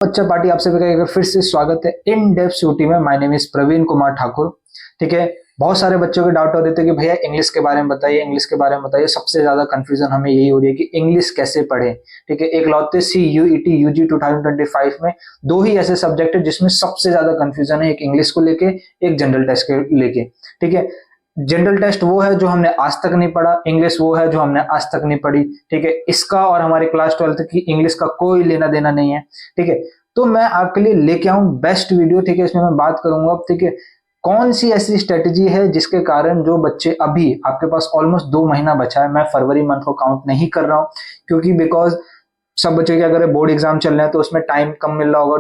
बच्चा पार्टी आपसे फिर से स्वागत है इन डेप्थ यूटी में। My name is Praveen Kumar Thakur. ठीक है, बहुत सारे बच्चों के डाउट हो रहे थे कि भैया इंग्लिश के बारे में बताइए, इंग्लिश के बारे में बताइए। सबसे ज्यादा कंफ्यूजन हमें यही हो रही है कि इंग्लिश कैसे पढ़े। ठीक है, एक लौते CUET UG 2025 में दो ही ऐसे सब्जेक्ट है जिसमें सबसे ज्यादा कंफ्यूजन है, एक इंग्लिश को लेके, एक जनरल टेस्ट के लेके। ठीक है, जनरल टेस्ट वो है जो हमने आज तक नहीं पढ़ा, इंग्लिश वो है जो हमने आज तक नहीं पढ़ी। ठीक है, इसका और हमारे क्लास 12th की इंग्लिश का कोई लेना देना नहीं है। ठीक है, तो मैं आपके लिए लेके आऊं बेस्ट वीडियो। ठीक है, इसमें मैं बात करूंगा ठीक है कौन सी ऐसी स्ट्रेटेजी है जिसके कारण जो बच्चे, अभी आपके पास ऑलमोस्ट 2 महीना बचा है, मैं फरवरी मंथ को काउंट नहीं कर रहा हूं क्योंकि बिकॉज सब बच्चे क्या करें, बोर्ड एग्जाम चल रहे हैं तो उसमें टाइम कम मिल रहा होगा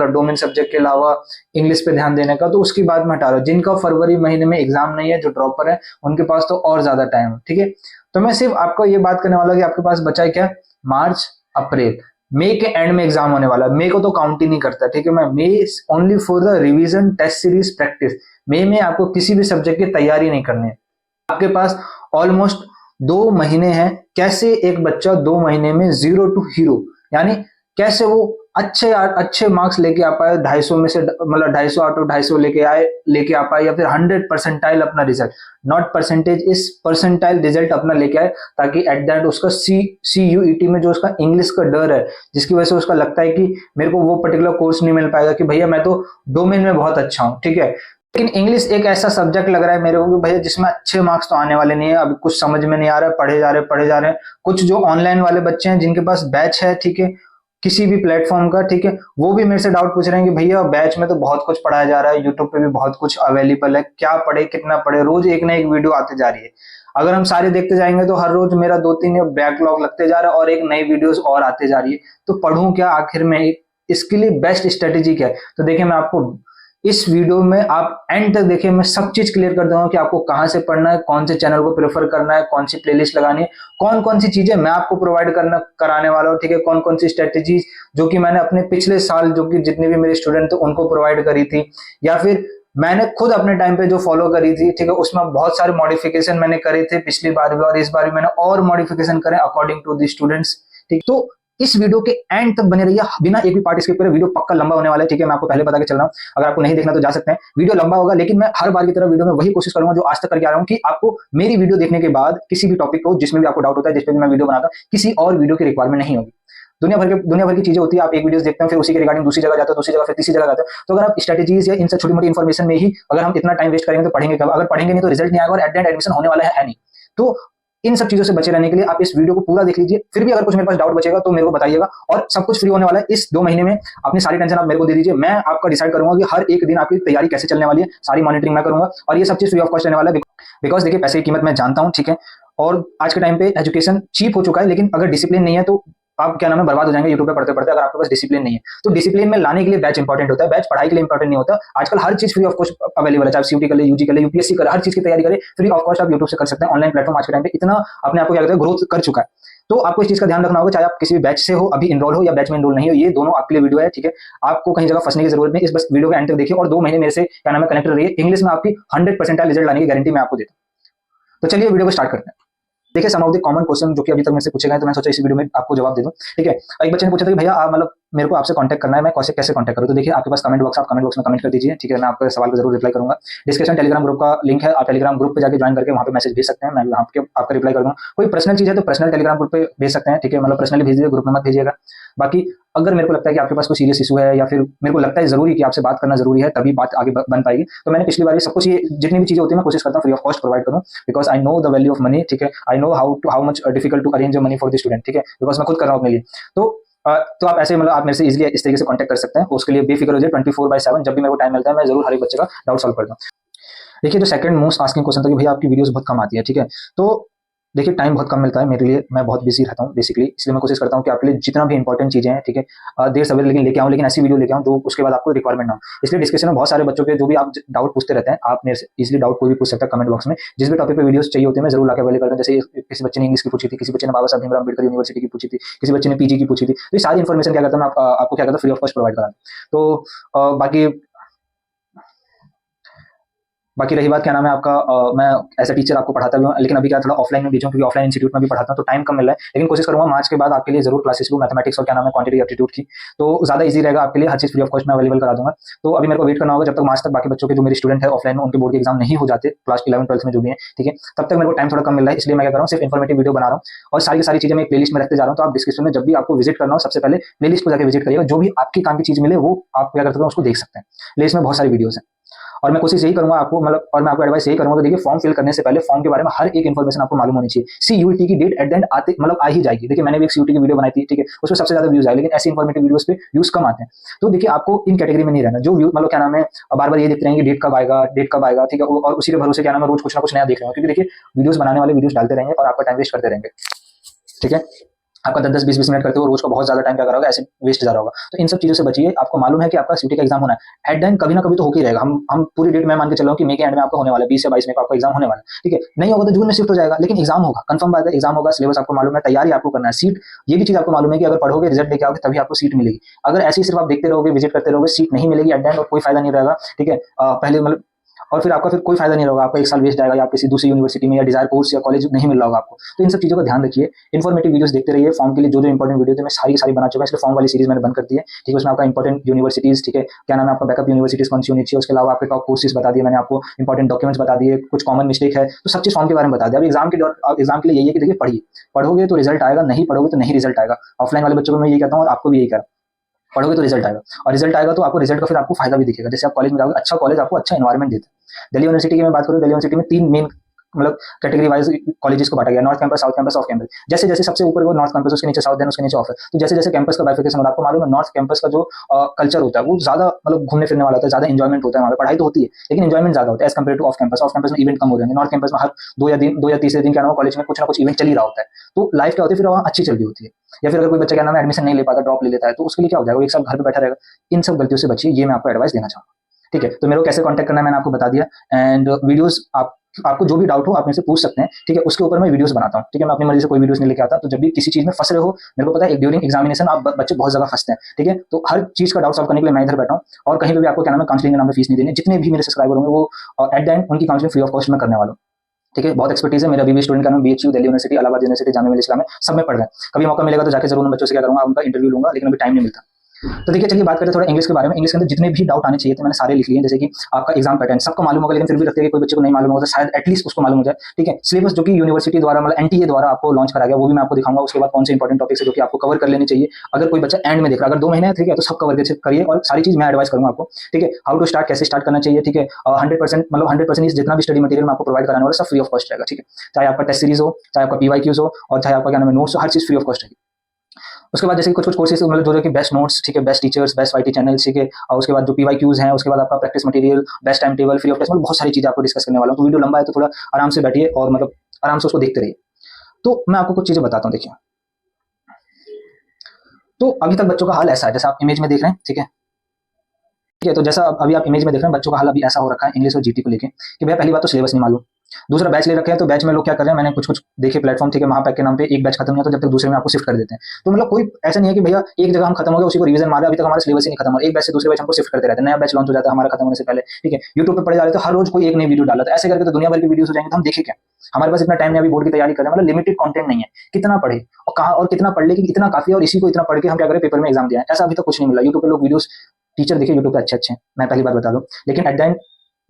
डोमेन सब्जेक्ट के अलावा इंग्लिश पे ध्यान देने का, तो उसकी बात मैं हटा रहा हूँ। जिनका फरवरी महीने में एग्जाम नहीं है, जो ड्रॉपर है, उनके पास तो और ज्यादा टाइम है। ठीक है, तो मैं सिर्फ आपको ये बात करने वाला कि आपके पास बचा है क्या, मार्च, अप्रैल, मई के एंड में एग्जाम होने वाला है। मई को तो काउंट ही नहीं करता। ठीक है, मैं May only for the revision test series practice. मई में आपको किसी भी सब्जेक्ट की तैयारी नहीं करनी है। आपके पास ऑलमोस्ट 2 महीने हैं। कैसे एक बच्चा 2 महीने में जीरो टू हीरो, यानी कैसे वो अच्छे अच्छे मार्क्स लेके आ पाए, 250 में से, मतलब 250 आउट ऑफ 250 लेके आ पाए, या फिर 100% अपना रिजल्ट, नॉट परसेंटेज, इस परसेंटाइल रिजल्ट अपना लेके आए, ताकि एट दैट उसका CUET में जो उसका इंग्लिश का डर है, जिसकी वजह से उसका लगता है कि मेरे को वो पर्टिकुलर कोर्स नहीं मिल पाएगा, कि भैया मैं तो डोमेन में बहुत अच्छा हूँ। ठीक है, लेकिन इंग्लिश एक ऐसा सब्जेक्ट लग रहा है मेरे को कि भैया जिसमें अच्छे मार्क्स तो आने वाले नहीं है। अभी कुछ समझ में नहीं आ रहा है, पढ़े जा रहे हैं। कुछ जो ऑनलाइन वाले बच्चे हैं जिनके पास बैच है, ठीक है, किसी भी प्लेटफॉर्म का, ठीक है, वो भी मेरे से डाउट पूछ रहे हैं कि भैया बैच में तो बहुत कुछ पढ़ाया जा रहा है, यूट्यूब पे भी बहुत कुछ अवेलेबल है, क्या पढ़े, कितना पढ़े, रोज एक ना एक वीडियो आते जा रही है। अगर हम सारे देखते जाएंगे तो हर रोज मेरा 2-3 बैकलॉग लगते जा रहा है और एक नई वीडियोस और आते जा रही है। तो पढ़ूं क्या आखिर में, इसके लिए बेस्ट स्ट्रेटेजी क्या है? तो देखिए, मैं आपको इस वीडियो में, आप एंड तक देखिए, मैं सब चीज क्लियर कर दूंगा कि आपको कहां से पढ़ना है, कौन से चैनल को प्रेफर करना है, कौन सी प्लेलिस्ट लगानी है, कौन कौन सी चीजें मैं आपको प्रोवाइड कराने वाला हूँ। ठीक है, कौन कौन सी स्ट्रेटेजीज जो कि मैंने अपने पिछले साल, जो कि जितने भी मेरे स्टूडेंट थे उनको प्रोवाइड करी थी, या फिर मैंने खुद अपने टाइम पे जो फॉलो करी थी। ठीक है, उसमें बहुत सारे मॉडिफिकेशन मैंने करे थे पिछली बार भी, और इस बार भी मैंने और मॉडिफिकेशन करे अकॉर्डिंग टू द स्टूडेंट्स। ठीक, तो इस वीडियो के एंड तक बने रहिए, बिना एक भी पार्ट स्किप करे। वीडियो पक्का लंबा होने वाला है। ठीक है, मैं आपको पहले बता के चल रहा हूँ, अगर आपको नहीं देखना तो जा सकते हैं। वीडियो लंबा होगा, लेकिन मैं हर बार की तरह वीडियो में वही कोशिश करूंगा जो आज तक करके आ रहा हूँ, कि आपको मेरी वीडियो देखने के बाद किसी भी टॉपिक को, जिसमें भी आपको डाउट होता है, जिस पे भी मैं वीडियो बनाता हूँ, किसी और वीडियो की रिक्वायरमेंट नहीं होगी। दुनिया भर की चीजें होती है, आप एक वीडियो देखते हैं, फिर उसी के रिगार्डिंग दूसरी जगह जाते हो, दूसरी जगह फिर तीसरी जगह जाते हो। तो अगर आप स्ट्रेटेजीज या इन सब छोटी मोटी इन्फॉर्मेशन में ही अगर हम इतना टाइम वेस्ट करेंगे तो पढ़ेंगे कब? अगर पढ़ेंगे नहीं तो रिजल्ट नहीं आएगा, और एट द एंड एडमिशन होने वाला है नहीं। तो इन सब चीजों से बचे रहने के लिए आप इस वीडियो को पूरा देख लीजिए। फिर भी अगर कुछ मेरे पास डाउट बचेगा तो मेरे को बताइएगा, और सब कुछ फ्री होने वाला है इस 2 महीने में। अपनी सारी टेंशन आप मेरे को दे दीजिए, मैं आपका डिसाइड करूंगा कि हर एक दिन आपकी तैयारी कैसे चलने वाली है, सारी मॉनिटरिंग मैं करूंगा, और ये सब चीज फ्री ऑफ कॉस्ट रहने वाला है। बिकॉज देखिए, पैसे की कीमत मैं जानता हूं, ठीक है, और आज के टाइम पे एजुकेशन चीप हो चुका है, लेकिन अगर डिसिप्लिन नहीं है तो आप क्या नाम है, बर्बाद हो जाएंगे यूट्यूब पे पढ़ते पढ़ते, अगर आपके पास डिसिप्लिन नहीं है। तो डिसिप्लिन में लाने के लिए बैच इंपॉर्टेंट होता है। बैच पढ़ाई के लिए इंपॉर्टेंट नहीं होता। आजकल हर चीज फ्री ऑफ कॉस्ट अवेलेबल है, चाहे सीयूटी कर ले, यूजी कर ले, यूपीएससी कर, हर चीज की तैयारी करें, फ्री ऑफ कॉस्ट आप यूट्यूब से कर सकते हैं। ऑनलाइन प्लेटफॉर्म आज के टाइम पे इतना अपने आपको क्या कहते हैं, ग्रोथ कर चुका है। तो आपको इस चीज का ध्यान रखना होगा, चाहे आप किसी भी बैच से हो, अभी इनरोल हो, या बैच में इनरोल नहीं हो, ये दोनों आपके लिए वीडियो है। ठीक है, आपको कहीं जगह फंसने की जरूरत नहीं, इस बस वीडियो के एंड तक देखिए, और 2 महीने मेरे से क्या नाम है कनेक्ट रहिए। इंग्लिश में आपकी 100% रिजल्ट लाने की गारंटी मैं आपको देता हूँ। तो चलिए वीडियो को स्टार्ट करते हैं। देखिए, सम ऑफ द कॉमन क्वेश्चन जो कि अभी तक मेरे से पूछे गए, तो मैं सोचा इस वीडियो में आपको जवाब दे दूं। ठीक है, एक बच्चे ने पूछा था कि भैया मतलब मेरे को आपसे कांटेक्ट करना है, मैं कैसे कैसे कांटेक्ट करूं? तो देखिए, आपके पास कमेंट बॉक्स, आप कमेंट बॉक्स में कमेंट कर दीजिए। ठीक है, मैं आपके सवाल को जरूर रिप्लाई करूंगा। डिस्कशन टेलीग्राम ग्रुप का लिंक है, आप टेलीग्राम ग्रुप पे जाकर ज्वाइन करके वहां पे मैसेज भेज सकते हैं, मैं वहां पे आपका रिप्लाई कर दूंगा। कोई पर्सनल चीज है तो पर्सनल टेलीग्राम ग्रुप पे भेज सकते हैं। ठीक है, मतलब पर्सनली भेज दीजिए, ग्रुप में मत भेजिएगा। बाकी अगर मेरे को लगता है कि आपके पास कोई सीरियस इशू है, या फिर मेरे को लगता है जरूरी कि आपसे बात करना जरूरी है, तभी बात आगे बन पाएगी। तो मैंने पिछली बार सब कुछ, ये जितनी भी चीजें होती है, मैं कोशिश करता हूँ फ्री ऑफ कॉस्ट प्रोवाइड करूँ, because I know the value of money. ठीक है, I know how much difficult to arrange money for the student. ठीक है, बिकॉज मैं खुद कर रहा हूँ अपने लिए। तो आप ऐसे, मतलब आप मेरे से इजीली इस तरीके से कांटेक्ट कर सकते हैं। उसके लिए बेफिक्र हो जाए, 24/7 जब भी मेरे को टाइम मिलता है, मैं जरूर हर एक बच्चे का डाउट सॉल्व करता हूँ। देखिए, जो सेकंड मोस्ट आस्किंग क्वेश्चन था कि भैया आपकी वीडियोस बहुत कम आती है। ठीक है, तो देखिए, टाइम बहुत कम मिलता है मेरे लिए, मैं बहुत बिजी रहता हूँ बेसिकली, इसलिए मैं कोशिश करता हूँ कि आपके लिए जितना भी इंपॉर्टेंट चीजें हैं, ठीक है, देर सवेर लेकिन लेके आऊँ, लेकिन ऐसी वीडियो लेके आऊँ जो उसके बाद आपको रिक्वायरमेंट ना हो। इसलिए डिस्कशन में बहुत सारे बच्चों के जो भी आप डाउट पूछते रहते हैं, आप मेरे से इजिली डाउट कोई भी पूछ सकता है कमेंट बॉक्स में। जिस भी टॉपिक पे वीडियोस चाहिए होती है, मैं जरूर लाकर अवेलेबल करता हूँ। जैसे किसी बच्चे ने इंग्लिश की पूछी थी, किसी बच्चे ने बाबा साहब भीमराव अम्बेडकर यूनिवर्सिटी की पूछी थी, किसी बच्चे ने पीजी की पूछी थी, तो ये सारी इन्फॉर्मेशन क्या करता है, मैं आपको क्या करता हूँ, फ्री ऑफ कॉस्ट प्रोवाइड करा। तो बाकी बाकी रही बात क्या नाम है आपका, मैं एज अ टीचर आपको पढ़ाता भी हूँ, लेकिन अभी क्या थोड़ा ऑफलाइन में बीच हूँ, क्योंकि ऑफलाइन इंस्टीट्यूट में भी पढ़ाता हूँ तो टाइम कम मिल रहा है, लेकिन कोशिश करूंगा मार्च के बाद आपके लिए जरूर क्लासेस लूँ मैथमेटिक्स और क्या नाम है क्वांटिटी एप्टीट्यूड की, तो ज्यादा इजी रहेगा आपके लिए, हर चीज फ्री ऑफ कॉस्ट में अवेलेबल करा दूंगा। तो अभी मेरे को वेट करना होगा जब तक मार्च तक बाकी बच्चों के जो मेरे स्टूडेंट है ऑफलाइन में उनके बोर्ड के एग्जाम नहीं हो जाते, क्लास 11 12 में जो भी है, ठीक है, तब तक मेरे को टाइम थोड़ा कम मिल रहा है, इसलिए मैं क्या कर रहा हूँ सिर्फ इन्फॉर्मेटिव वीडियो बना रहा हूँ और सारी की सारी चीजें मैं एक प्लेलिस्ट में रखते जा रहा हूँ। तो आप डिस्क्रिप्शन में जब भी आपको विजिट करना हो सबसे पहले प्लेलिस्ट को जाकर विजिट करिएगा, जो भी आपकी काम की चीज मिले वो आप क्या कर सकते हो उसको देख सकते हैं। प्लेलिस्ट में बहुत सारी वीडियोस हैं और मैं कोशिश यही करूंगा आपको, मतलब और मैं आपको एडवाइस यही करूंगा कि देखिए फॉर्म फिल करने से पहले फॉर्म के बारे में हर एक इन्फॉर्मेशन आपको मालूम होनी चाहिए। सीयूईटी की डेट एट द एंड आते मतलब आ ही जाएगी। देखिए मैंने भी एक सीयूईटी की वीडियो बनाई थी, ठीक है, उसमें सबसे ज्यादा व्यूज आए, लेकिन ऐसी इन्फॉर्मेटिव वीडियोस पे व्यूज कम आते हैं। तो देखिए आपको इन कैटेगरी में नहीं रहना जो व्यू मतलब क्या नाम है बार बार ये देखते रहेंगे डेट कब आएगा, डेट कब आएगा, ठीक है, और उसी के भरोसे क्या नाम है रोज कुछ ना कुछ नया देख रहे हो, क्योंकि देखिए वीडियोस बनाने वाले वीडियोस डालते रहेंगे और आपका टाइम वेस्ट करते रहेंगे, ठीक है, आपका 10 10 20 20 मिनट करते हो रोज का बहुत ज्यादा टाइम क्या करा होगा ऐसे वेस्ट जा रहा होगा। तो इन सब चीजों से बचिए। आपको मालूम है कि आपका सीयूटी का एग्जाम होना है एट द एंड कभी ना कभी तो होके ही रहेगा। हम पूरी डेट में मान के चल रहा हूँ कि मई के एंड में आपका होने वाला है, 20 या 22 में आपका एग्जाम होने वाला है, ठीक है, नहीं होगा तो जून में शिफ्ट हो जाएगा, लेकिन एग्जाम होगा, कंफर्म बात है, एग्जाम होगा, सिलेबस आपको मालूम है, तैयारी आपको करना है, सीट ये भी चीज आपको मालूम है कि अगर पढ़ोगे रिजल्ट लेके आओगे तभी आपको सीट मिलेगी। अगर ऐसे ही सिर्फ आप देखते रहोगे विजिट करते रहोगे सीट नहीं मिलेगी एट द एंड और कोई फायदा नहीं रहेगा, ठीक है, पहले मतलब और फिर आपका फिर कोई फायदा नहीं होगा, आपका एक साल वेस्ट जाएगा या आप किसी दूसरी यूनिवर्सिटी में या डिजायर कोर्स या कॉलेज नहीं मिल रहा होगा आपको। तो इन सब चीजों का ध्यान रखिए, इन्फॉर्मेटिव वीडियोस देखते रहिए। फॉर्म के लिए जो जो इंपॉर्टेंट वीडियो थे मैं सारी सारी बना चुका हूं, इसलिए फॉर्म वाली सीरीज मैंने बंद कर दी है, ठीक है, उसमें आपका इंपॉर्टेंट यूनिवर्सिटीज, ठीक है, क्या नाम है आपका बैकअप यूनिवर्सिटीज कौन सी होनी चाहिए, उसके अलावा आपके टॉप कोर्सेज बता दिए मैंने आपको, इंपॉर्टेंट डॉक्यूमेंट्स बता दिए, कुछ कॉमन मिस्टेक है तो सब चीज फॉर्म के बारे में बता दिया। अब एग्जाम के लिए यही है कि देखिए पढ़िए, पढ़ोगे तो रिजल्ट आएगा, नहीं पढ़ोगे तो नहीं रिजल्ट आएगा। ऑफलाइन वाले बच्चों को मैं यही कहता हूँ और आपको भी यही कह रहा हूँ, पढ़ोगे तो रिजल्ट आएगा, और रिजल्ट आएगा तो आपको रिजल्ट का फिर आपको फायदा भी दिखेगा। जैसे आप कॉलेज में जाओगे, अच्छा कॉलेज आपको अच्छा एनवायरमेंट देता है। दिल्ली यूनिवर्सिटी की मैं बात करूँ, दिल्ली यूनिवर्सिटी में 3 मेन मतलब कैटेगरी वाइज कॉलेजेस को बांटा गया, north campus, south campus, off campus. जैसे जैसे सबसे ऊपर वो नॉर्थ कैंपस, उसके नीचे साउथ, देन उसके नीचे ऑफ है। तो जैसे जैसे कैंपस का बाइफिकेशन होता है, आपको मालूम है नॉर्थ कैंपस का जो कल्चर होता है वो ज्यादा मतलब घूमने फिरने वाला होता है, ज्यादा इंजॉयमेंट होता है, वहाँ पे पढ़ाई तो होती है लेकिन इंजॉयमेंट ज्यादा होता है as compare to off campus. Off campus में इवेंट कम हो रहे हैं, नॉर्थ कैंपस में हर 2 या 3 दिन क्या नाम कॉलेज में कुछ ना कुछ इवेंट चल ही रहा होता है। तो लाइफ क्या होती है फिर वहाँ अच्छी चल रही होती है। या फिर अगर कोई बच्चा क्या नाम है एडमिशन नहीं ले पाता, ड्रॉप ले लेता है, तो उसके लिए क्या हो जाएगा, वो एक साल घर पे बैठा रहेगा। इन सब गलतियों से बचिए, ये मैं आपको एडवाइस देना चाहूंगा, ठीक है। तो मेरे को कैसे कांटेक्ट करना है मैंने आपको बता दिया, एंड वीडियोस आपको जो भी डाउट हो आप मेरे से पूछ सकते हैं, ठीक है, उसके ऊपर मैं वीडियोस बनाता हूँ, ठीक है, मैं अपनी मर्जी से कोई वीडियोस नहीं लेके आता। तो जब भी किसी चीज में फंस रहे हो, मेरे को पता है ड्यूरिंग एग्जामिनेशन आप बच्चे बहुत ज्यादा फंसते हैं, ठीक है, तो हर चीज का डाउट सॉल्व करने के लिए मैं इधर बैठा हूँ। और कहीं पे भी आपको क्या नाम है काउंसलिंग के नाम पे फीस नहीं देनी। जितने भी मेरे सब्सक्राइबर होंगे वो एट द एंड उनकी काउंसलिंग फ्री ऑफ कॉस्ट में करने वाला हूँ, ठीक है। बहुत एक्सपर्टीज है मेरा, अभी भी स्टूडेंट का नाम BHU, Delhi university, Allahabad university, Jamia Millia Islamia, सब में पढ़ रहे हैं। कभी मौका मिलेगा तो जाके जरूर उन बच्चों से क्या करूंगा, उनका इंटरव्यू लूंगा, लेकिन अभी टाइम नहीं मिलता। तो देखिए चलिए बात करते हैं थोड़ा इंग्लिश के बारे में। इंग्लिश के अंदर जितने भी डाउट आने चाहिए थे मैंने सारे लिख लिए हैं। जैसे कि आपका एग्जाम पैटर्न सबको मालूम होगा, लेकिन फिर भी रखते हैं कि कोई बच्चे को नहीं मालूम होगा तो शायद एटलीस्ट उसको मालूम हो जाए, ठीक है। सिलेबस जो कि यूनिवर्सिटी द्वारा मतलब एनटीए द्वारा आपको लॉन्च करा गया, वो भी मैं आपको दिखाऊंगा। उसके बाद कौन से इंपॉर्टेंट टॉपिक्स है जो कि आपको कवर कर लेने चाहिए। अगर कोई बच्चा एंड में देख रहा है, अगर 2 महीने है, ठीक है, तो सब कवर करिए और सारी चीज मैं एडवाइस करूंगा आपको, ठीक है। हाउ टू स्टार्ट, कैसे स्टार्ट करना चाहिए, ठीक है। 100% मतलब 100% जितना भी स्टडी मटेरियल मैं आपको प्रोवाइड कराने वाला सब फ्री ऑफ कॉस्ट रहेगा, ठीक है। चाहे आपका टेस्ट सीरीज हो, चाहे आपका पीवाईक्यूज हो, और चाहे आपका क्या नाम है नोट्स हो, हर चीज फ्री ऑफ कॉस्ट रहेगी। उसके बाद जैसे कुछ कुछ कोर्सेज मतलब जो कि बेस्ट नोट्स, ठीक है, best teachers, best YT channel, ठीक है, और उसके बाद जो पीवाईक्यूज हैं, उसके बाद आपका practice material, best time table, free of test, मतलब बहुत सारी चीजें आपको डिस्कस करने वाला हूँ। तो वीडियो लंबा है तो थोड़ा आराम से बैठिए और मतलब आराम से उसको देखते रहिए। तो मैं आपको कुछ चीजें बताता हूँ, देखिए। तो अभी तक बच्चों का हाल ऐसा है जैसा आप इमेज में देख रहे हैं, ठीक है, ठीक है। तो जैसा अभी आप इमेज में देख रहे हैं बच्चों का हाल अभी ऐसा हो रखा है इंग्लिश और जीटी को लेके कि भैया पहली बात तो सिलेबस नहीं मालूम, दूसरा बैच ले रखे हैं। तो बैच में लोग क्या कर रहे हैं, मैंने कुछ कुछ देखे प्लेटफॉर्म, ठीक है, महापैक के नाम पे एक बैच खत्म नहीं होता जब तक दूसरे में आपको शिफ्ट कर देते हैं। तो मतलब कोई ऐसा नहीं है कि भैया एक जगह हम खत्म हो गया उसी को रिवीजन मार रहे, अभी तक हमारा सिलेबस ही नहीं खत्म हो, एक बैच से दूसरे बैच हमको शिफ्ट करते रहते हैं, नया बैच लॉन्च हो जाता है हमारा खत्म होने से पहले, ठीक है। यूट्यूब पे पढ़े जा रहे तो हर रोज कोई एक नई वीडियो डाला था, ऐसे करके तो दुनिया भर की वीडियोस हो जाएंगे, तो हम देखें क्या। हमारे पास इतना टाइम नहीं, अभी बोर्ड की तैयारी कर रहे हैं, मतलब लिमिटेड कंटेंट नहीं है। कितना पढ़े और कहाँ और कितना पढ़ ले कि इतना काफी है, और इसी को इतना पढ़ के हम क्या करें पेपर में एग्जाम दिया, ऐसा अभी तक कुछ नहीं मिला। यूट्यूब पे लोग वीडियोस टीचर देखिए यूट्यूब पे अच्छे अच्छे हैं, मैं पहली बार बता दूं, लेकिन at the end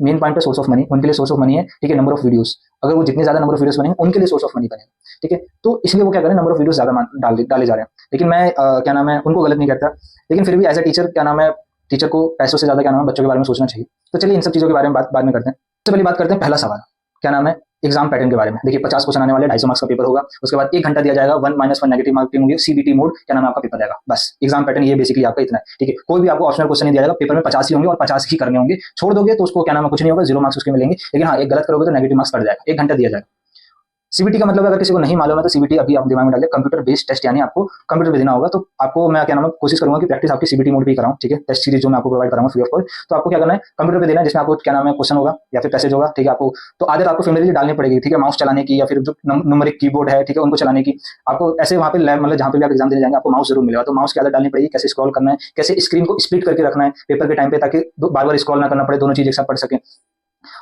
main point पे सोर्स ऑफ मनी, उनके लिए सोर्स ऑफ मनी है, ठीक है, नंबर ऑफ वीडियोस। अगर वो जितने ज्यादा नंबर ऑफ वीडियोस बनेंगे उनके लिए सोर्स ऑफ मनी बनेगा, ठीक है। तो इसलिए वो क्या करें, नंबर ऑफ वीडियोस ज्यादा डाले जा रहे हैं। लेकिन मैं क्या नाम है उनको गलत नहीं करता, लेकिन फिर भी एज अ टीचर क्या नाम है, टीचर को पैसों से ज्यादा क्या नाम है बच्चों के बारे में सोचना चाहिए। तो चलिए इन सब चीजों के बारे में बात बाद में करते हैं। सबसे पहले बात करते हैं पहला सवाल, क्या नाम है, एग्जाम पैटर्न के बारे में। देखिए 50 क्वेश्चन आने वाले, 250 मार्क्स का पेपर होगा। उसके बाद 1 घंटा दिया जाएगा, 1 - 1 नेगेटिव मार्किंग होगी, सीबीटी मोड, क्या नाम है आपका पेपर रहेगा। बस एग्जाम पैटर्न ये बेसिकली आपका इतना है, ठीक है। कोई भी आपको ऑप्शनल क्वेश्चन नहीं दिया जाएगा, पेपर में 50 ही होंगे और 50 ही करने होंगे। छोड़ दोगे तो उसको क्या नाम है कुछ नहीं होगा, 0 मार्क्स उसके मिलेंगे। लेकिन हाँ, एक गलत करोगे तो नेगेटिव मार्क्स पड़ जाएगा। 1 घंटा दिया जाएगा। सीबीटी का मतलब अगर किसी को नहीं मालूम है तो सीबीटी अभी आप दिमाग में डालिए, कंप्यूटर बेस्ड टेस्ट, यानी आपको कंप्यूटर पे देना होगा। तो आपको मैं क्या नाम है कोशिश करूंगा कि प्रैक्टिस आपकी सीबीटी मोड पे कराऊं, ठीक है। टेस्ट सीरीज जो मैं आपको प्रोवाइड कराऊंगा फ्री ऑफ कॉस्ट, तो आपको क्या करना है कंप्यूटर पे देना है, जिसमें आपको क्या नाम है क्वेश्चन होगा या फिर पैसेज होगा, ठीक है। आपको तो आदत आपको फेमिलियरली डालनी पड़ेगी, ठीक है, माउस चलाने की या फिर जो न्यूमेरिक कीबोर्ड है, ठीक है, उनको चलाने की। आपको ऐसे वहाँ पे मतलब जहाँ पे भी आप एग्जाम देने जाएंगे आपको माउस जरूर मिलेगा, तो माउस की आदत डालनी पड़ेगी, कैसे स्क्रॉल करना है, कैसे स्क्रीन को स्प्लिट करके रखना है पेपर के टाइम पे, ताकि बार बार स्क्रॉल ना करना पड़े, दोनों चीज एक साथ पढ़ सके।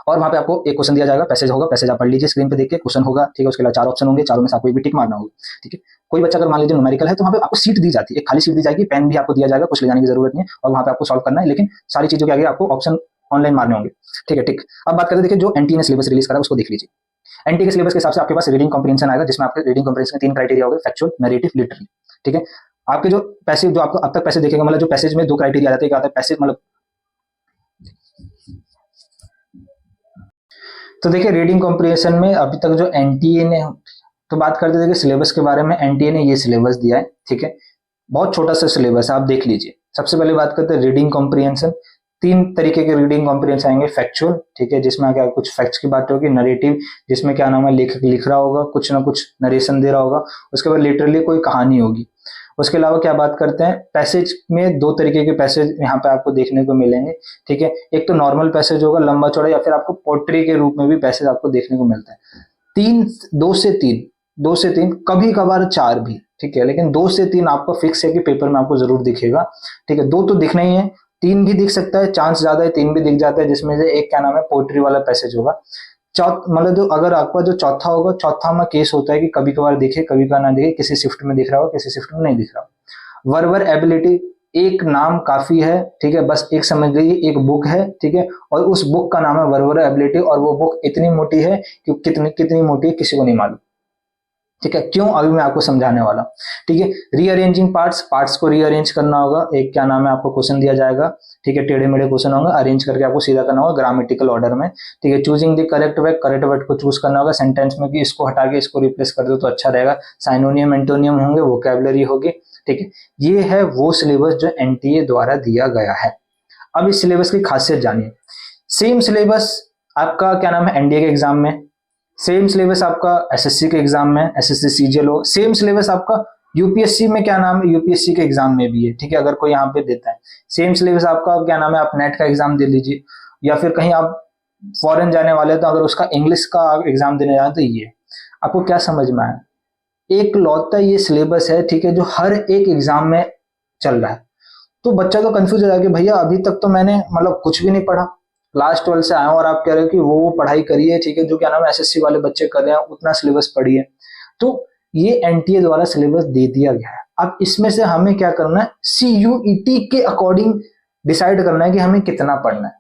और वहां पे आपको एक क्वेश्चन दिया जाएगा, पैसेज होगा, पैसेज आप पढ़ लीजिए स्क्रीन पे देख के, क्वेश्चन होगा, ठीक है, उसके अलावा 4 ऑप्शन होंगे, चारों में से आपको एक भी टिक मारना होगा, ठीक है। कोई बच्चा अगर मान लीजिए न्यूमेरिकल है तो वहां पे आपको सीट दी जाती है, एक खाली सीट दी जाएगी, पेन भी आपको दिया जाएगा, कुछ ले जाने की जरूरत नहीं है, और वहां पे आपको सॉल्व करना है, लेकिन सारी चीजों के आगे आपको ऑप्शन ऑनलाइन मारने होंगे, ठीक है, ठीक। अब बात करते देखिए जो एनटीए ने सिलेबस रिलीज करा उसको देख लीजिए। एनटीए के सिलेबस के हिसाब से आपके पास रीडिंग कॉम्प्रिहेंशन आएगा, जिसमें आपके रीडिंग कॉम्प्रिहेंशन में 3 क्राइटेरिया हो गए, फैक्चुअल, नैरेटिव, लिटरेरी, ठीक है। आपके जो पैसेज, जो आपको अब तक पैसेज देखेगा, मतलब जो पैसेज में 2 क्राइटेरिया आते हैं, क्या आता है पैसेज, मतलब तो देखिए रीडिंग कॉम्प्रिहेंशन में अभी तक जो एनटीए ने, तो बात करते थे सिलेबस के बारे में, एनटीए ने ये सिलेबस दिया है, ठीक है, बहुत छोटा सा सिलेबस है, आप देख लीजिए। सबसे पहले बात करते हैं रीडिंग कॉम्प्रिहेंशन। 3 तरीके के रीडिंग कॉम्प्रिहेंशन आएंगे, फैक्चुअल, ठीक है, जिसमें क्या कुछ फैक्ट्स की बात होगी, नरेटिव, जिसमें क्या नाम है लेखक लिख रहा होगा, कुछ ना कुछ नरेशन दे रहा होगा, उसके बाद लिटरली कोई कहानी होगी। उसके अलावा क्या बात करते हैं, पैसेज में 2 तरीके के पैसेज यहाँ पे आपको देखने को मिलेंगे, ठीक है। एक तो नॉर्मल पैसेज होगा, लंबा चौड़ा, या फिर आपको पोट्री के रूप में भी पैसेज आपको देखने को मिलता है। 2 से 3 कभी कभार 4 भी, ठीक है, लेकिन 2 से 3 आपको फिक्स है कि पेपर में आपको जरूर दिखेगा, ठीक है। 2 तो दिखना ही है, 3 भी दिख सकता है, चांस ज्यादा है 3 भी दिख जाता है, जिसमें से एक क्या नाम है पोएट्री वाला पैसेज होगा। मतलब जो अगर आपका जो चौथा होगा, चौथा में केस होता है कि कभी कभार दिखे, कभी कभार ना दिखे, किसी शिफ्ट में दिख रहा हो, किसी शिफ्ट में नहीं दिख रहा हो। वर्बर एबिलिटी, एक नाम काफी है, ठीक है, बस एक समझ लीजिए एक बुक है, ठीक है, और उस बुक का नाम है वर्बर एबिलिटी, और वो बुक इतनी मोटी है कि कितनी कितनी मोटी है किसी को नहीं मालूम, ठीक है, क्यों अभी मैं आपको समझाने वाला, ठीक है। रीअरेंजिंग पार्ट्स को रीअरेंज करना होगा, एक क्या नाम है आपको क्वेश्चन दिया जाएगा, ठीक है, टेढ़े मेढ़े क्वेश्चन होंगे, अरेंज करके आपको सीधा करना होगा ग्रामेटिकल ऑर्डर में, ठीक है। चूजिंग द करेक्ट वर्ड को चूज करना होगा सेंटेंस में कि इसको हटा के इसको रिप्लेस कर दो तो अच्छा रहेगा, साइनोनियम एंटोनियम होंगे, वोकैबुलरी होगी, ठीक है। ये है वो सिलेबस जो एनटीए द्वारा दिया गया है। अब इस सिलेबस की खासियत जानिए। सेम सिलेबस आपका क्या नाम है एनडीए के एग्जाम में, सेम सिलेबस आपका एसएससी के एग्जाम में, एसएससी सीजीएल हो, सेम सिलेबस आपका यूपीएससी में क्या नाम है यूपीएससी के एग्जाम में भी है, ठीक है, अगर कोई यहाँ पे देता है। सेम सिलेबस आपका क्या नाम है, आप नेट का एग्जाम दे लीजिए, या फिर कहीं आप फॉरेन जाने वाले तो अगर उसका इंग्लिश का एग्जाम देने जाए तो ये आपको क्या समझ में आया, एक लौता ये सिलेबस है, ठीक है, जो हर एक एग्जाम में चल रहा है। तो बच्चा तो कंफ्यूज हो जाएगा कि भैया अभी तक तो मैंने मतलब कुछ भी नहीं पढ़ा, क्लास 12 से आया हूं और आप कह रहे हो कि वो पढ़ाई करिए, ठीक है, जो क्या नाम है एसएससी वाले बच्चे कर रहे हैं उतना सिलेबस पढ़िए। तो ये एनटीए द्वारा सिलेबस दे दिया गया है। अब इसमें से हमें क्या करना है, सीयूईटी के अकॉर्डिंग डिसाइड करना है कि हमें कितना पढ़ना है।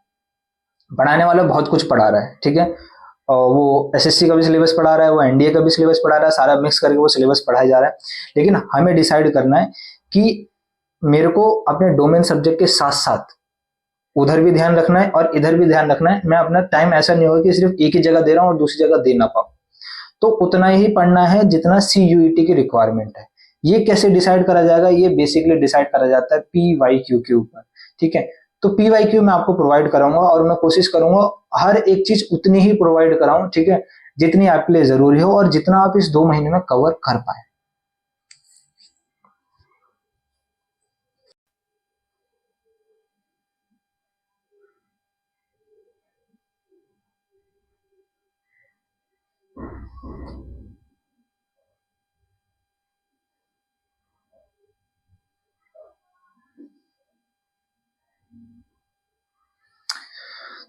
पढ़ाने वाला बहुत कुछ पढ़ा रहा है, ठीक है, और वो एसएससी का भी सिलेबस पढ़ा रहा है, वो एनडीए का भी सिलेबस पढ़ा रहा है, सारा मिक्स करके वो सिलेबस पढ़ाया जा रहा है। लेकिन हमें डिसाइड करना है कि मेरे को अपने डोमेन सब्जेक्ट के साथ साथ उधर भी ध्यान रखना है और इधर भी ध्यान रखना है। मैं अपना टाइम ऐसा नहीं होगा कि सिर्फ एक ही जगह दे रहा हूं और दूसरी जगह दे ना पाऊं, तो उतना ही पढ़ना है जितना सीयूईटी की रिक्वायरमेंट है। ये कैसे डिसाइड करा जाएगा, ये बेसिकली डिसाइड करा जाता है पीवाईक्यू के ऊपर, ठीक है। तो पीवाईक्यू मैं आपको प्रोवाइड कराऊंगा और मैं कोशिश करूंगा हर एक चीज उतनी ही प्रोवाइड कराऊं, ठीक है, जितनी आपके लिए जरूरी हो और जितना आप इस 2 महीने में कवर कर पाए।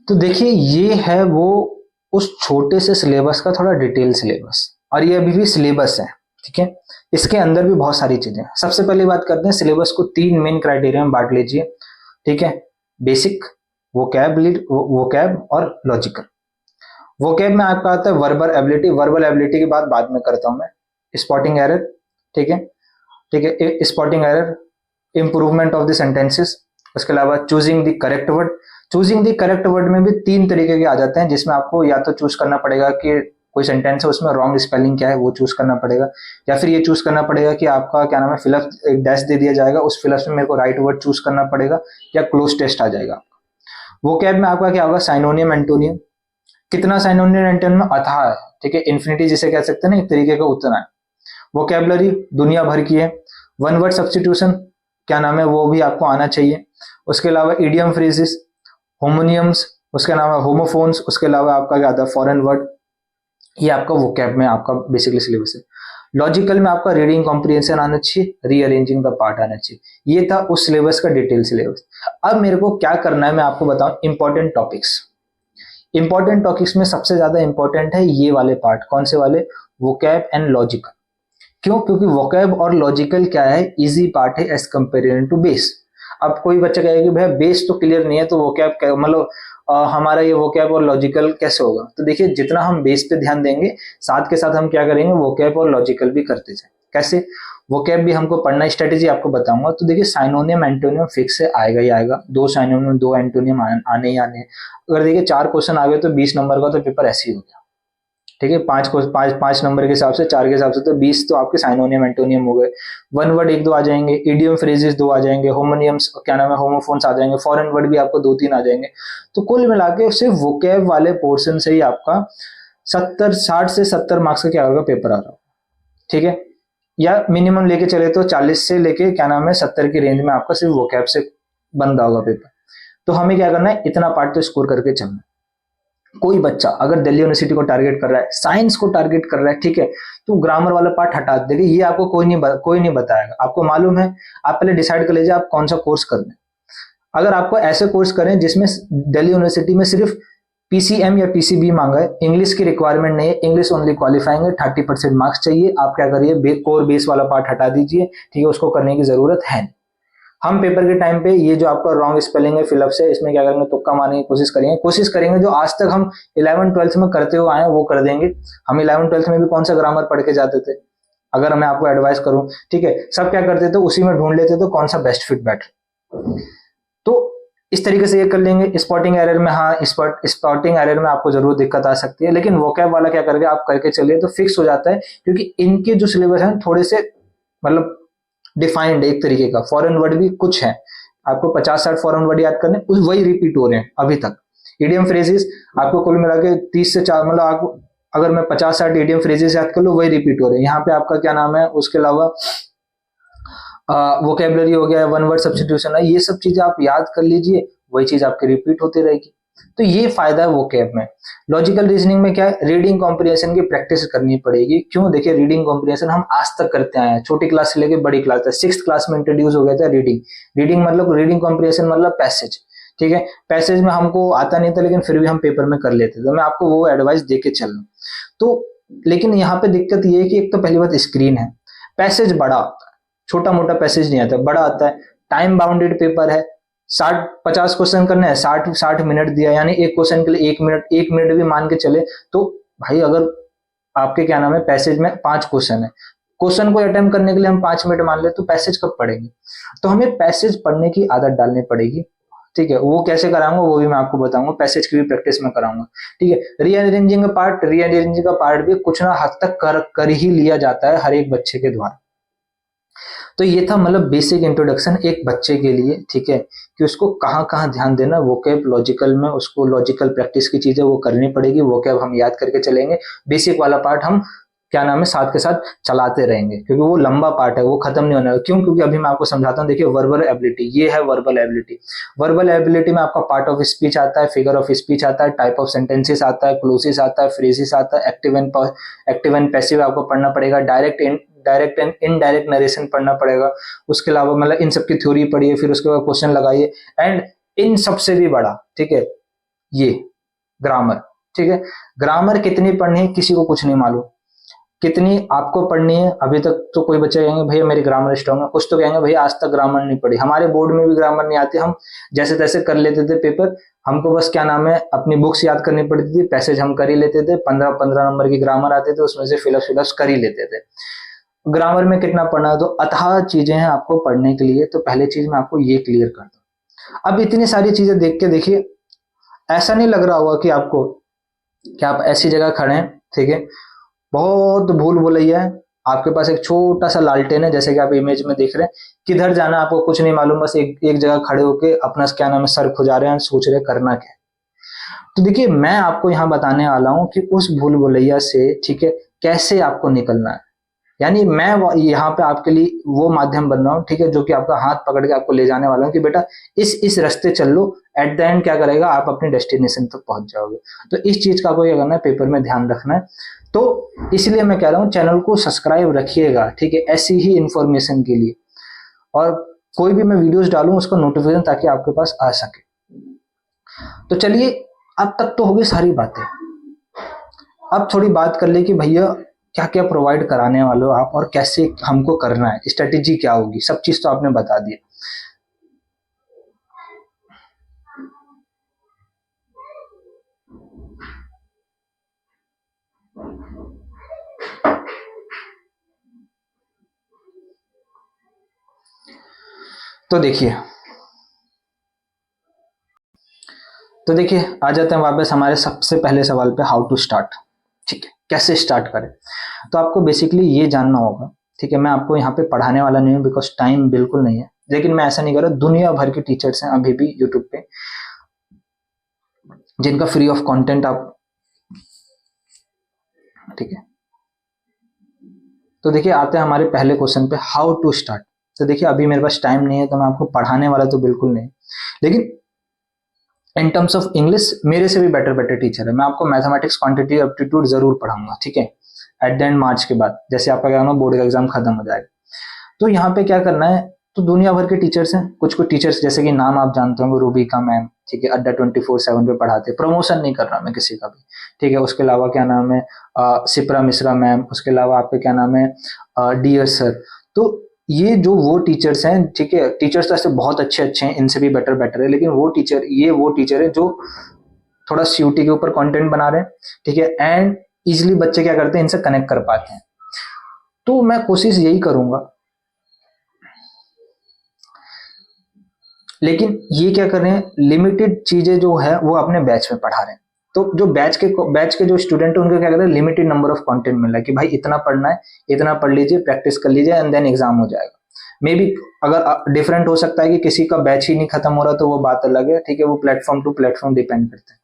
तो देखिए ये है वो उस छोटे से सिलेबस का थोड़ा डिटेल सिलेबस, और ये अभी भी सिलेबस है, ठीक है। इसके अंदर भी बहुत सारी चीजें। सबसे पहले बात करते हैं सिलेबस को 3 मेन क्राइटेरिया में बांट लीजिए, ठीक है, बेसिक, वोकैब और लॉजिकल। वोकैब में आपका आता है वर्बल एबिलिटी, वर्बल एबिलिटी की बात बाद में करता हूं मैं। स्पॉटिंग एरर, ठीक है, ठीक है, spotting error, improvement of the sentences, उसके अलावा choosing the correct word. Choosing the correct word में भी 3 तरीके के आ जाते हैं, जिसमें आपको या तो चूज करना पड़ेगा कि कोई सेंटेंस है उसमें रॉन्ग स्पेलिंग क्या है वो चूज करना पड़ेगा, या फिर ये चूज करना पड़ेगा कि आपका क्या नाम है फिलअप एक डैश दे दिया जाएगा, उस फिलअप में मेरे को राइट वर्ड चूज करना पड़ेगा, या क्लोज टेस्ट आ जाएगा। वो कैब में आपका क्या होगा, साइनोनियम एंटोनियम, कितना साइनोनियम एंटोनियम अथाह है, ठीक है, इन्फिनिटी जिसे कह सकते हैं ना, एक तरीके का उतना है। वोकैबुलरी दुनिया भर की है। वन वर्ड सब्स्टिट्यूशन क्या नाम है वो भी आपको आना चाहिए। उसके अलावा इडियम फ्रेजेस, होमोनियम्स, उसका नाम है होमोफोन्स, उसके अलावा आपका क्या आता है फॉरेन वर्ड। ये आपका वोकैब में आपका बेसिकली सिलेबस है। लॉजिकल में आपका रीडिंग कॉम्प्रिहेंशन आना चाहिए, रीअरेंजिंग द पार्ट आना चाहिए। ये था उस सिलेबस का डिटेल सिलेबस। अब मेरे को क्या करना है मैं आपको बताऊं, इंपॉर्टेंट टॉपिक्स। इंपॉर्टेंट टॉपिक्स में सबसे ज्यादा इंपॉर्टेंट है ये वाले पार्ट, कौन से वाले, वोकैब एंड लॉजिकल। क्यों? क्योंकि वोकैब और लॉजिकल क्या है, इजी पार्ट है एज कंपेरिजन टू बेस। अब कोई बच्चा कहेगा कि भैया बेस तो क्लियर नहीं है तो वोकैब मतलब हमारा ये वोकैब और लॉजिकल कैसे होगा? तो देखिए जितना हम बेस पे ध्यान देंगे साथ के साथ हम क्या करेंगे, वोकैब और लॉजिकल भी करते जाए। कैसे? वोकैब भी हमको पढ़ना, स्ट्रेटेजी आपको बताऊंगा। तो देखिए साइनोनियम एंटोनियम फिक्स है, आएगा ही आएगा, 2 साइनोनियम 2 एंटोनियम आने ही आने। अगर देखिए 4 क्वेश्चन आ गए तो 20 नंबर का तो पेपर ऐसे ही हो गया। ठीक है, 5 नंबर के हिसाब से, 4 के हिसाब से तो 20 तो आपके साइनोनियम एंटोनियम हो गए। वन वर्ड 1-2 आ जाएंगे, इडियम फ्रेजेस 2 आ जाएंगे, होमोनियम्स क्या नाम है, होमोफोन्स आ जाएंगे, फॉरेन वर्ड भी आपको 2-3 आ जाएंगे। तो कुल मिला के सिर्फ वोकैब वाले पोर्शन से ही आपका 60 से 70 मार्क्स का क्या होगा पेपर आ रहा हो। ठीक है, या मिनिमम लेके चले तो 40 से लेके क्या नाम है 70 की रेंज में आपका सिर्फ वोकैब से बन रहा होगा पेपर। तो हमें क्या करना है, इतना पार्ट तो स्कोर करके चलना है। कोई बच्चा अगर दिल्ली यूनिवर्सिटी को टारगेट कर रहा है, साइंस को टारगेट कर रहा है, ठीक है, तो ग्रामर वाला पार्ट हटा देगा, ये आपको कोई नहीं बताएगा। आपको मालूम है, आप पहले डिसाइड कर लीजिए आप कौन सा कोर्स करना है। अगर आपको ऐसे कोर्स करें जिसमें दिल्ली यूनिवर्सिटी में सिर्फ पीसीएम या पीसीबी मांगा है, इंग्लिश की रिक्वायरमेंट नहीं है, इंग्लिश ओनली क्वालिफाइंग है, 30% मार्क्स चाहिए, आप क्या करिए कोर बेस वाला पार्ट हटा दीजिए। ठीक है, उसको करने की जरूरत है नहीं। हम पेपर के टाइम पे ये जो आपका रॉन्ग स्पेलिंग है फिलअप से, इसमें क्या करेंगे, तुक्का मारने की कोशिश करेंगे जो आज तक हम 11th-12th में करते हुए आए वो कर देंगे। हम 11th-12th में भी कौन सा ग्रामर पढ़ के जाते थे, अगर मैं आपको एडवाइस करूं, ठीक है, सब क्या करते थे, उसी में ढूंढ लेते थे कौन सा बेस्ट फिट बैठे। तो इस तरीके से ये कर लेंगे। स्पॉटिंग एरर में, हाँ स्पॉटिंग एरर में आपको जरूर दिक्कत आ सकती है, लेकिन वोकैब वाला क्या करके आप करके चलिए तो फिक्स हो जाता है, क्योंकि इनके जो सिलेबस है थोड़े से मतलब डिफाइंड एक तरीके का। फॉरेन वर्ड भी कुछ है, आपको 50-60 फॉरेन वर्ड याद करने, उस वही रिपीट हो रहे हैं अभी तक। इडियम फ्रेजेस आपको कुल मिला के 30 से 4 मतलब आपको अगर मैं 50-60 इडियम फ्रेजेस याद कर लूं वही रिपीट हो रहे हैं। यहाँ पे आपका क्या नाम है, उसके अलावा वोकेबलरी हो गया, वन वर्ड सब्स्टिट्यूशन है, ये सब चीजें आप याद कर लीजिए, वही चीज आपकी रिपीट होती रहेगी। तो ये फायदा है वोकैब में। लॉजिकल रीजनिंग में क्या है, रीडिंग कॉम्प्रिहेंशन की प्रैक्टिस करनी पड़ेगी। क्यों? देखिए रीडिंग कॉम्प्रिहेंशन हम आज तक करते आए हैं, छोटी क्लास से लेके बड़ी क्लास तक। 6th क्लास में इंट्रोड्यूस हो गया था रीडिंग मतलब रीडिंग कॉम्प्रिहेंशन मतलब पैसेज। ठीक है, पैसेज में हमको आता नहीं था लेकिन फिर भी हम पेपर में कर लेते थे, तो मैं आपको वो एडवाइस देके चल रहा हूँ। तो लेकिन यहाँ पे दिक्कत ये है कि एक तो पहली बात स्क्रीन है, पैसेज बड़ा आता है, छोटा मोटा पैसेज नहीं आता, बड़ा आता है, टाइम बाउंडेड पेपर है, 60-50 क्वेश्चन करने हैं, 60 मिनट दिया, यानी एक क्वेश्चन के लिए 1 मिनट भी मान के चले तो भाई अगर आपके क्या नाम है पैसेज में 5 क्वेश्चन है, क्वेश्चन को अटेम्प्ट करने के लिए हम 5 मिनट मान ले तो पैसेज कब पढ़ेंगे? तो हमें पैसेज पढ़ने की आदत डालनी पड़ेगी। ठीक है, वो कैसे कराऊंगा वो भी मैं आपको बताऊंगा, पैसेज की भी प्रैक्टिस में कराऊंगा। ठीक है, रीअरेंजिंग का पार्ट भी कुछ ना हद तक कर ही लिया जाता है हर एक बच्चे के द्वारा। तो ये था मतलब बेसिक इंट्रोडक्शन एक बच्चे के लिए। ठीक है, कि उसको कहाँ कहाँ ध्यान देना, वोकैब लॉजिकल में उसको लॉजिकल प्रैक्टिस की चीजें वो करनी पड़ेगी, वोकैब हम याद करके चलेंगे, बेसिक वाला पार्ट हम क्या नाम है साथ के साथ चलाते रहेंगे, क्योंकि वो लंबा पार्ट है, वो खत्म नहीं होने वाला। क्यों? क्योंकि अभी मैं आपको समझाता हूँ। देखिए वर्बल एबिलिटी, ये है वर्बल एबिलिटी। वर्बल एबिलिटी में आपका पार्ट ऑफ स्पीच आता है, फिगर ऑफ स्पीच आता है, टाइप ऑफ सेंटेंसेस आता है, क्लोजेस आता है, फ्रेजेस आता है, एक्टिव एंड पैसिव आपको पढ़ना पड़ेगा, डायरेक्ट एंड इनडायरेक्ट नरेशन पढ़ना पड़ेगा। उसके अलावा मतलब इन सबकी थ्योरी पढ़िए, फिर उसके बाद क्वेश्चन लगाइए, एंड इन सबसे भी बड़ा, ठीक है, ये ग्रामर। ठीक है, ग्रामर कितनी पढ़नी है किसी को कुछ नहीं मालूम, कितनी आपको पढ़नी है। अभी तक तो कोई बच्चे कहेंगे भैया मेरी ग्रामर स्ट्रांग है, कुछ तो कहेंगे भैया आज तक ग्रामर नहीं पढ़ी, हमारे बोर्ड में भी ग्रामर नहीं आती, हम जैसे तैसे कर लेते थे पेपर, हमको बस क्या नाम है अपनी बुक्स याद करनी पड़ती थी, पैसेज हम कर ही लेते थे, 15-15 नंबर की ग्रामर आते थे, उसमें से फिलअप कर ही लेते थे। ग्रामर में कितना पढ़ना है, तो अथाह चीजें हैं आपको पढ़ने के लिए। तो पहले चीज मैं आपको ये क्लियर कर दूं। अब इतनी सारी चीजें देख के देखिए, ऐसा नहीं लग रहा होगा कि आपको कि आप ऐसी जगह खड़े हैं, ठीक है, बहुत भूल भुलैया है, आपके पास एक छोटा सा लालटेन है जैसे कि आप इमेज में देख रहे हैं, किधर जाना आपको कुछ नहीं मालूम, बस एक जगह खड़े होके अपना क्या नाम है सर खुजा रहे हैं, सोच रहे करना क्या है। तो देखिए मैं आपको यहाँ बताने वाला हूँ कि उस भूल भुलैया से, ठीक है, कैसे आपको निकलना है। यानी मैं यहाँ पे आपके लिए वो माध्यम बन रहा हूँ, ठीक है, जो कि आपका हाथ पकड़ के आपको ले जाने वाला हूँ कि बेटा इस रास्ते चल लो, एट द एंड क्या करेगा आप अपने डेस्टिनेशन तक पहुंच जाओगे। तो इस चीज का आपको क्या करना है, पेपर में ध्यान रखना है। तो इसलिए मैं कह रहा हूँ चैनल को सब्सक्राइब रखिएगा, ठीक है, ऐसी ही इंफॉर्मेशन के लिए, और कोई भी मैं वीडियोस डालूं उसका नोटिफिकेशन ताकि आपके पास आ सके। तो चलिए अब तक तो होगी सारी बातें। अब थोड़ी बात कर ले कि भैया क्या क्या प्रोवाइड कराने वाले हो आप और कैसे हमको करना है, स्ट्रेटेजी क्या होगी, सब चीज तो आपने बता दिया। तो देखिए आ जाते हैं वापस हमारे सबसे पहले सवाल पे, हाउ टू स्टार्ट। ठीक है, कैसे स्टार्ट करें। तो आपको बेसिकली ये जानना होगा, ठीक है। मैं आपको यहाँ पे पढ़ाने वाला नहीं हूँ बिकॉज टाइम बिल्कुल नहीं है, लेकिन मैं ऐसा नहीं कर रहा, दुनिया भर के टीचर्स हैं अभी भी यूट्यूब पे जिनका फ्री ऑफ कंटेंट आप, ठीक है। तो देखिए आते हैं हमारे पहले क्वेश्चन पे, हाउ टू स्टार्ट। तो देखिए अभी मेरे पास टाइम नहीं है तो मैं आपको पढ़ाने वाला तो बिल्कुल नहीं, लेकिन इन टर्म्स ऑफ इंग्लिश मेरे से भी बेटर बेटर टीचर है। मैं आपको मैथमेटिक्स क्वांटिटी एप्टीट्यूड जरूर पढ़ाऊंगा, ठीक है, एट द एंड मार्च के बाद, जैसे आपका क्या होगा बोर्ड का एग्जाम खत्म हो जाएगा। तो यहाँ पे क्या करना है, तो दुनिया भर के टीचर्स हैं, कुछ कुछ टीचर्स जैसे कि नाम आप जानते होंगे, रूबिका मैम, ठीक है, अड्डा 24/7 पे पढ़ाते, प्रमोशन नहीं कर रहा मैं किसी का भी, ठीक है। उसके अलावा क्या नाम है, सिप्रा मिश्रा मैम, उसके अलावा आपके क्या नाम है, डियर सर। तो ये जो वो टीचर्स हैं, ठीक है, टीचर्स तो ऐसे बहुत अच्छे अच्छे हैं, इनसे भी बेटर बेटर है, लेकिन वो टीचर, ये वो टीचर है जो थोड़ा सीयूटी के ऊपर कंटेंट बना रहे हैं, ठीक है, एंड इजिली बच्चे क्या करते हैं, इनसे कनेक्ट कर पाते हैं। तो मैं कोशिश यही करूंगा, लेकिन ये क्या कर रहे हैं, लिमिटेड चीजें जो है वो अपने बैच में पढ़ा रहे हैं। तो जो बैच के जो स्टूडेंट है उनको क्या कर रहे हैं, लिमिटेड नंबर ऑफ कंटेंट मिल रहा है कि भाई इतना पढ़ना है, इतना पढ़ लीजिए, प्रैक्टिस कर लीजिए एंड देन एग्जाम हो जाएगा। मे बी अगर डिफरेंट हो सकता है कि किसी का बैच ही नहीं खत्म हो रहा तो वो बात अलग है, ठीक है, वो प्लेटफॉर्म टू प्लेटफॉर्म डिपेंड करता है।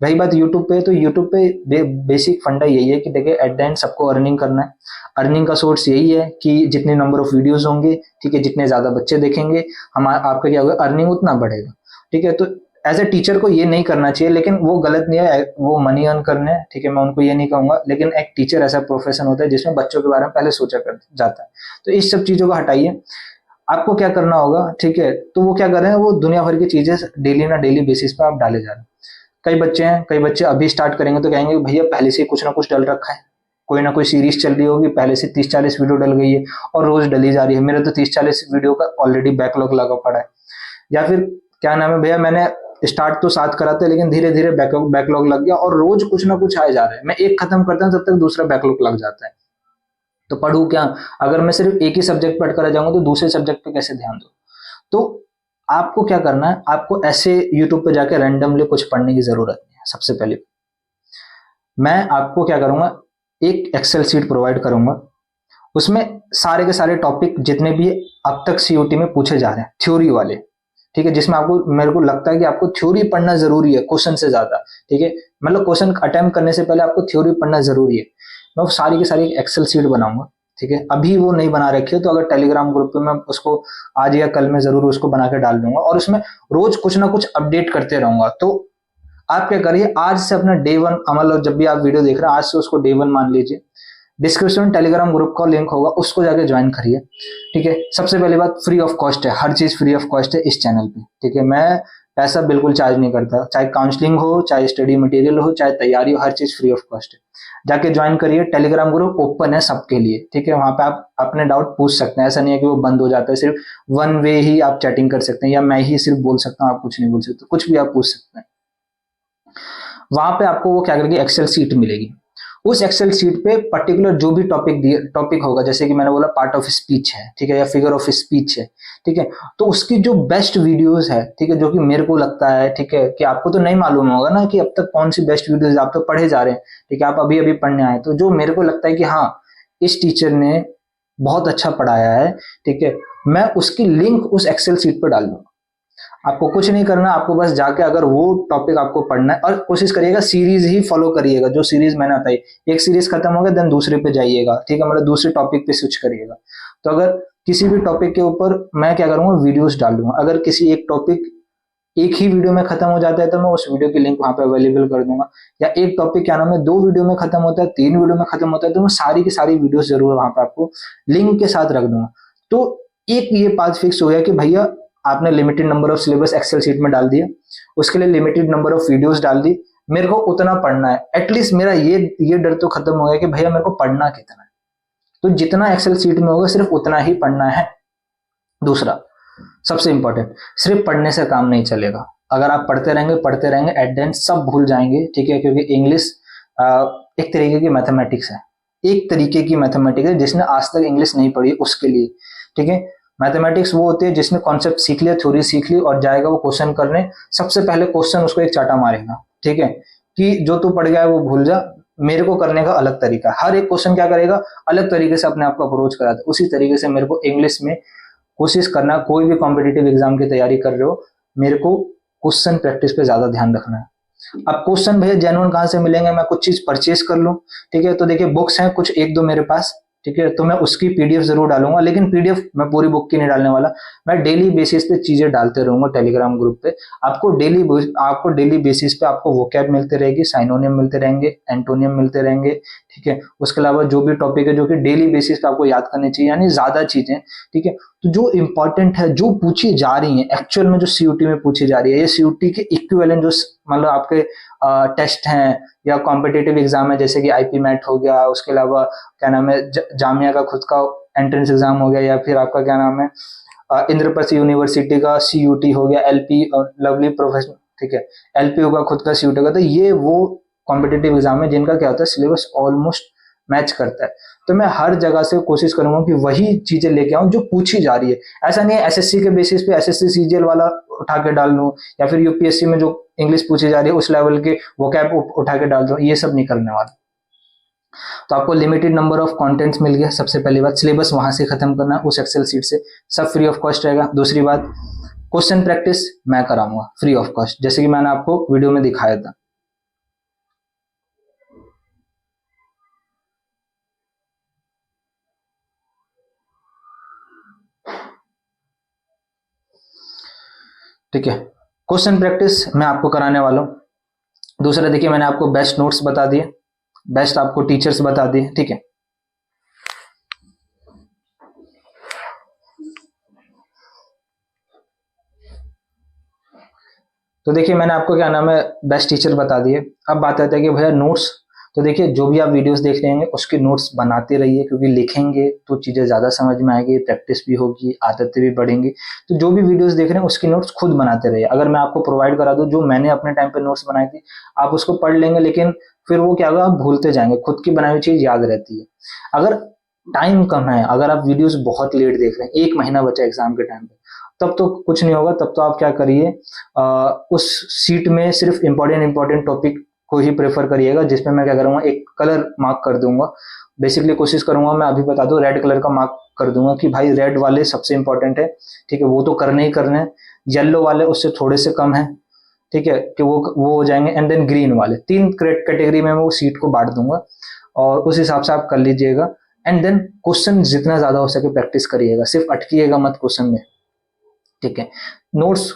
रही बात यूट्यूब पे, तो यूट्यूब पे बेसिक फंडा यही है कि देखिए एट द एंड सबको अर्निंग करना है। अर्निंग का सोर्स यही है कि जितने नंबर ऑफ वीडियोस होंगे, ठीक है, जितने ज्यादा बच्चे देखेंगे, हमारा आपका क्या होगा, अर्निंग उतना बढ़ेगा, ठीक है। तो एज ए टीचर को ये नहीं करना चाहिए, लेकिन वो गलत नहीं है, वो मनी अर्न करने हैं, ठीक है, मैं उनको ये नहीं कहूंगा, लेकिन एक टीचर ऐसा प्रोफेशन होता है जिसमें बच्चों के बारे में पहले सोचा कर जाता है। तो इस सब चीजों को हटाइए, आपको क्या करना होगा, ठीक है। तो वो क्या कर रहे हैं, वो दुनिया भर की चीजें डेली ना डेली बेसिस पे आप डाले जा रहे हैं। कई बच्चे हैं, कई बच्चे अभी स्टार्ट करेंगे तो कहेंगे भैया पहले से कुछ ना कुछ डल रखा है, कोई ना कोई सीरीज चल रही होगी, पहले से 30-40 वीडियो डल गई है और रोज डली जा रही है, मेरे तो 30-40 वीडियो का ऑलरेडी बैकलॉग लगा पड़ा है। या फिर क्या नाम है भैया, मैंने स्टार्ट तो 7 करा था लेकिन धीरे धीरे बैकलॉग लग गया और रोज कुछ ना कुछ आए जा रहे हैं, मैं एक खत्म करता हूँ तब तक दूसरा बैकलॉग लग जाता है। तो पढ़ू क्या, अगर मैं सिर्फ एक ही सब्जेक्ट पढ़ कर आ जाऊंगा तो दूसरे सब्जेक्ट पे कैसे ध्यान दूं। तो आपको क्या करना है, आपको ऐसे यूट्यूब पे जाके रैंडमली कुछ पढ़ने की जरूरत नहीं है। सबसे पहले मैं आपको क्या करूंगा, एक एक्सेल शीट प्रोवाइड करूंगा, उसमें सारे के सारे टॉपिक जितने भी अब तक सीयूटी में पूछे जा रहे हैं थ्योरी वाले, ठीक है, जिसमें आपको, मेरे को लगता है कि आपको थ्योरी पढ़ना जरूरी है क्वेश्चन से ज्यादा, ठीक है, मतलब क्वेश्चन अटेम्प्ट करने से पहले आपको थ्योरी पढ़ना जरूरी है। मैं वो सारी की सारी एक्सेल शीट बनाऊंगा, ठीक है, अभी वो नहीं बना रखी है तो अगर टेलीग्राम ग्रुप पे मैं उसको आज या कल में जरूर उसको बना के डाल दूंगा और उसमें रोज कुछ ना कुछ अपडेट करते रहूंगा। तो आप क्या करिए, आज से अपना डे वन अमल, और जब भी आप वीडियो देख रहे हैं आज से उसको डे वन मान लीजिए। डिस्क्रिप्शन में टेलीग्राम ग्रुप का लिंक होगा, उसको जाके ज्वाइन करिए, ठीक है। सबसे पहली बात, फ्री ऑफ कॉस्ट है, हर चीज फ्री ऑफ कॉस्ट है इस चैनल पे, ठीक है। मैं पैसा बिल्कुल चार्ज नहीं करता, चाहे काउंसलिंग हो, चाहे स्टडी मटेरियल हो, चाहे तैयारी हो, हर चीज फ्री ऑफ कॉस्ट है। जाके ज्वाइन करिए, टेलीग्राम ग्रुप ओपन है सबके लिए, ठीक है, वहां पे आप अपने डाउट पूछ सकते हैं, ऐसा नहीं है कि वो बंद हो जाता है, सिर्फ वन वे ही आप चैटिंग कर सकते हैं, या मैं ही सिर्फ बोल सकता हूँ, आप कुछ नहीं बोल सकते, कुछ भी आप पूछ सकते हैं। वहां पे आपको वो क्या करेगी, एक्सेल शीट मिलेगी। उस एक्सेल शीट पे पर्टिकुलर जो भी टॉपिक होगा, जैसे कि मैंने बोला पार्ट ऑफ स्पीच है, ठीक है, या फिगर ऑफ स्पीच है, ठीक है, तो उसकी जो बेस्ट वीडियोस है, ठीक है, जो कि मेरे को लगता है, ठीक है, कि आपको तो नहीं मालूम होगा ना कि अब तक कौन सी बेस्ट वीडियोस आप तो पढ़े जा रहे हैं, ठीक है, आप अभी अभी पढ़ने आए, तो जो मेरे को लगता है कि हाँ इस टीचर ने बहुत अच्छा पढ़ाया है, ठीक है, मैं उसकी लिंक उस एक्सेल शीट पर डाल दूंगा। आपको कुछ नहीं करना, आपको बस जाके अगर वो टॉपिक आपको पढ़ना है, और कोशिश करिएगा सीरीज ही फॉलो करिएगा, जो सीरीज मैंने बताई, एक सीरीज खत्म हो गया देन दूसरे पे जाइएगा, ठीक है, मतलब दूसरे टॉपिक पे स्विच करिएगा। तो अगर किसी भी टॉपिक के ऊपर मैं क्या करूंगा, वीडियोस डाल दूंगा, अगर किसी एक टॉपिक एक ही वीडियो में खत्म हो जाता है तो मैं उस वीडियो की लिंक वहां पे अवेलेबल कर दूंगा, या एक टॉपिक क्या नाम है 2 वीडियो में खत्म होता है, 3 वीडियो में खत्म होता है, तो मैं सारी की सारी वीडियो जरूर वहां पे आपको लिंक के साथ रख दूंगा। तो एक ये बात फिक्स हो गया कि भैया आपने limited number of syllabus excel sheet में डाल दिया, उसके लिए लिमिटेड नंबर ऑफ वीडियोस डाल दी, मेरे को उतना पढ़ना है, एटलीस्ट मेरा ये डर तो खत्म हो गया कि भैया मेरे को पढ़ना कितना है। तो जितना एक्सेल सीट में होगा सिर्फ उतना ही पढ़ना है। दूसरा सबसे इंपॉर्टेंट, सिर्फ पढ़ने से काम नहीं चलेगा। अगर आप पढ़ते रहेंगे एट द एंड सब भूल जाएंगे, ठीक है, क्योंकि इंग्लिश एक तरीके की मैथमेटिक्स है, एक तरीके की मैथमेटिक्स है। जिसने आज तक इंग्लिश नहीं पढ़ी उसके लिए, ठीक है, मैथमेटिक्स वो होती है जिसने कॉन्सेप्ट सीख लिया, थ्योरी सीख ली और जाएगा वो क्वेश्चन करने, सबसे पहले क्वेश्चन उसको एक चाटा मारेगा, ठीक है, कि जो तू पढ़ गया है वो भूल जा, मेरे को करने का अलग तरीका है। हर एक क्वेश्चन क्या करेगा, अलग तरीके से अपने आप को अप्रोच कराता है। उसी तरीके से मेरे को इंग्लिश में कोशिश करना, कोई भी कॉम्पिटिटिव एग्जाम की तैयारी कर रहे हो, मेरे को क्वेश्चन प्रैक्टिस पे ज्यादा ध्यान रखना है। अब क्वेश्चन भैया जेन्युइन कहाँ से मिलेंगे, मैं कुछ चीज परचेज कर लूं, ठीक है, तो देखिए बुक्स हैं कुछ एक दो मेरे पास, ठीक है, तो मैं उसकी पीडीएफ जरूर डालूंगा, लेकिन पीडीएफ मैं पूरी बुक की नहीं डालने वाला। मैं डेली बेसिस पे चीजें डालते रहूंगा टेलीग्राम ग्रुप पे। आपको डेली बेसिस पे आपको वोकैब मिलते रहेगी, साइनोनियम मिलते रहेंगे, एंटोनियम मिलते रहेंगे, ठीक है। उसके अलावा जो भी टॉपिक है जो कि डेली बेसिस पे आपको याद करनी चाहिए, यानी ज्यादा चीजें, ठीक है। तो जो इंपॉर्टेंट है, जो पूछी जा रही है एक्चुअल में, जो सीयूटी में पूछी जा रही है, ये सीयूटी के इक्विवेलेंट जो मतलब आपके टेस्ट हैं या कॉम्पिटिटिव एग्जाम है, जैसे कि आईपी मैट हो गया, उसके अलावा क्या नाम है जामिया का खुद का एंट्रेंस एग्जाम हो गया, या फिर आपका क्या नाम है इंद्रप्रस्थ यूनिवर्सिटी का सीयूटी हो गया, एलपी और लवली प्रोफेशनल, ठीक है, एलपीयू का खुद का सीयूटी होगा। तो ये वो कॉम्पिटिटिव एग्जाम है जिनका क्या होता है, सिलेबस ऑलमोस्ट मैच करता है। तो मैं हर जगह से कोशिश करूंगा कि वही चीजें लेके आऊं जो पूछी जा रही है। ऐसा नहीं है एसएससी के बेसिस पे एसएससी सीजीएल वाला उठा के डाल लूं, या फिर यूपीएससी में जो इंग्लिश पूछी जा रही है उस लेवल के वोकैब उठा के डाल दूं, ये सब नहीं करने वाला। तो आपको लिमिटेड नंबर ऑफ कंटेंट्स मिल गया, सबसे पहली बात सिलेबस वहां से खत्म करना उस एक्सेल सीट से, सब फ्री ऑफ कॉस्ट रहेगा। दूसरी बात, क्वेश्चन प्रैक्टिस मैं कराऊंगा फ्री ऑफ कॉस्ट, जैसे कि मैंने आपको वीडियो में दिखाया था। ठीक है, क्वेश्चन प्रैक्टिस मैं आपको कराने वाला हूं। दूसरा देखिए, मैंने आपको बेस्ट नोट्स बता दिए, बेस्ट आपको टीचर्स बता दिए, ठीक है। तो देखिए मैंने आपको क्या नाम है बेस्ट टीचर बता दिए। अब बात आती है कि भैया नोट्स, तो देखिए जो भी आप वीडियोस देख रहे हैं उसके नोट्स बनाते रहिए, क्योंकि लिखेंगे तो चीजें ज्यादा समझ में आएगी, प्रैक्टिस भी होगी, आदतें भी बढ़ेंगी। तो जो भी वीडियोस देख रहे हैं उसकी नोट्स खुद बनाते रहिए। अगर मैं आपको प्रोवाइड करा दूं जो मैंने अपने टाइम पे नोट्स बनाई थी, आप उसको पढ़ लेंगे, लेकिन फिर वो क्या होगा, आप भूलते जाएंगे, खुद की बनाई हुई चीज याद रहती है। अगर टाइम कम है, अगर आप वीडियोस बहुत लेट देख रहे हैं, एक महीना बचा एग्जाम के टाइम पे, तब तो कुछ नहीं होगा। तब तो आप क्या करिए, उस सीट में सिर्फ इंपॉर्टेंट टॉपिक को ही प्रेफर करिएगा, जिसमें मैं क्या करूंगा, एक कलर मार्क कर दूंगा। बेसिकली कोशिश करूंगा, मैं अभी बता दूं, रेड कलर का मार्क कर दूंगा कि भाई रेड वाले सबसे इंपॉर्टेंट है, ठीक है, वो तो करने ही करने हैं। येलो वाले उससे थोड़े से कम है, ठीक है, कि वो हो जाएंगे। एंड देन ग्रीन वाले, तीन कैटेगरी में मैं वो सीट को बांट दूंगा, और उस हिसाब से आप कर लीजिएगा। एंड देन क्वेश्चन जितना ज्यादा हो सके प्रैक्टिस करिएगा, सिर्फ अटकिएगा मत क्वेश्चन में, ठीक है। नोट्स